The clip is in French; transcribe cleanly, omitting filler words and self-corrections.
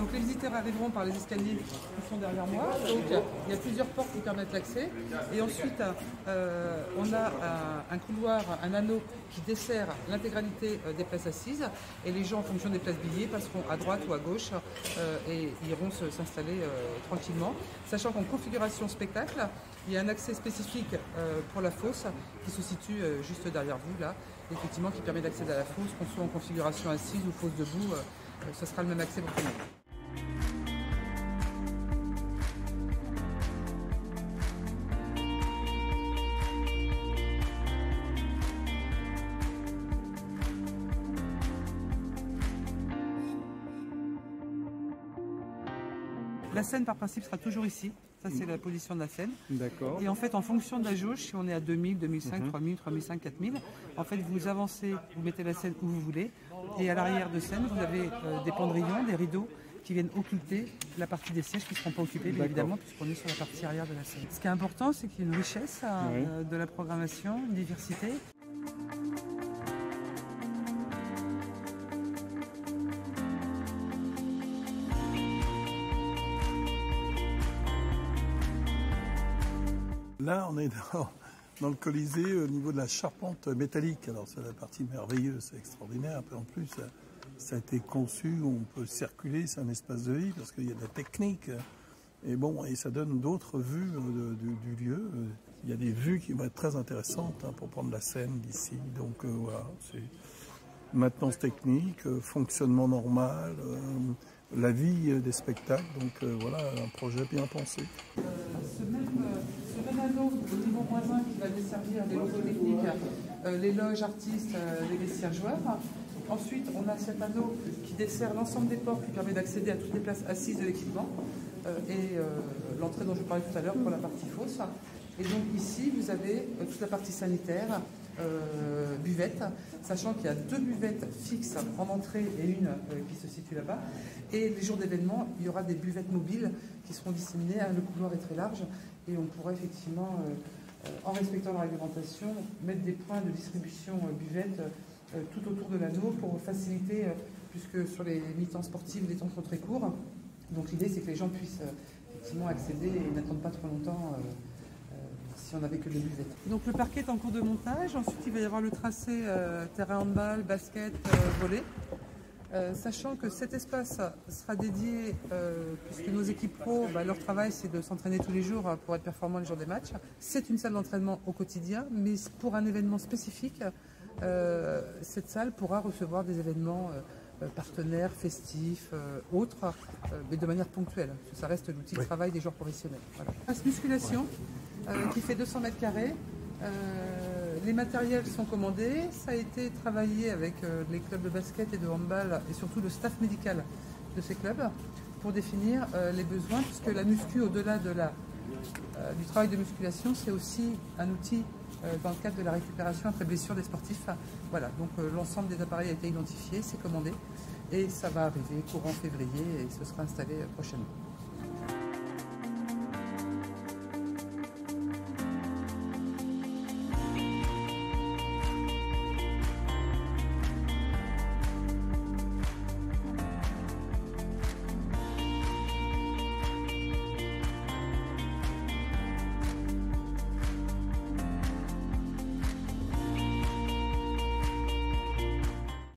Donc les visiteurs arriveront par les escaliers qui sont derrière moi. Donc il y a plusieurs portes qui permettent l'accès. Et ensuite, on a un couloir, un anneau qui dessert l'intégralité des places assises. Et les gens, en fonction des places billets, passeront à droite ou à gauche et iront s'installer tranquillement. Sachant qu'en configuration spectacle, il y a un accès spécifique pour la fosse qui se situe juste derrière vous, là, effectivement, qui permet d'accéder à la fosse, qu'on soit en configuration assise ou fosse debout, ce sera le même accès pour tout le monde. La scène par principe sera toujours ici, ça c'est la position de la scène. D'accord. Et en fait en fonction de la jauge, si on est à 2000, 2005, 3000, 3005, 4000, en fait vous avancez, vous mettez la scène où vous voulez et à l'arrière de scène vous avez des pendrillons, des rideaux qui viennent occulter la partie des sièges qui ne seront pas occupés bien évidemment puisqu'on est sur la partie arrière de la scène. Ce qui est important c'est qu'il y ait une richesse de la programmation, une diversité. Là, on est dans le Colisée au niveau de la charpente métallique. Alors, c'est la partie merveilleuse, c'est extraordinaire. En plus, ça a été conçu, on peut circuler, c'est un espace de vie parce qu'il y a de la technique. Et bon, et ça donne d'autres vues du lieu. Il y a des vues qui vont être très intéressantes pour prendre la scène d'ici. Donc voilà, c'est maintenance technique, fonctionnement normal, la vie des spectacles. Donc voilà, un projet bien pensé. Ce même anneau au niveau voisin qui va desservir les locaux techniques, les loges artistes, les vestiaires joueurs. Ensuite, on a cet anneau qui dessert l'ensemble des portes qui permet d'accéder à toutes les places assises de l'équipement et l'entrée dont je parlais tout à l'heure pour la partie fosse. Et donc ici, vous avez toute la partie sanitaire, buvette, sachant qu'il y a 2 buvettes fixes en entrée et une qui se situe là-bas. Et les jours d'événement, il y aura des buvettes mobiles qui seront disséminées. Le couloir est très large et on pourra effectivement, en respectant la réglementation, mettre des points de distribution buvettes tout autour de l'anneau pour faciliter, puisque sur les mi-temps sportifs, les temps sont très courts. Donc l'idée, c'est que les gens puissent effectivement accéder et n'attendent pas trop longtemps si on n'avait que des buvettes. Donc le parquet est en cours de montage. Ensuite, il va y avoir le tracé terrain handball, basket, volley. Sachant que cet espace sera dédié, puisque nos équipes pro, leur travail c'est de s'entraîner tous les jours pour être performants les jours des matchs. C'est une salle d'entraînement au quotidien, mais pour un événement spécifique, cette salle pourra recevoir des événements partenaires, festifs, autres, mais de manière ponctuelle. Ça reste l'outil de travail des joueurs professionnels. Voilà. Place musculation qui fait 200 mètres carrés. Les matériels sont commandés, ça a été travaillé avec les clubs de basket et de handball et surtout le staff médical de ces clubs pour définir les besoins, puisque la muscu, au-delà du travail de musculation, c'est aussi un outil dans le cadre de la récupération après blessure des sportifs. Voilà, donc l'ensemble des appareils a été identifié, c'est commandé et ça va arriver courant février et ce sera installé prochainement.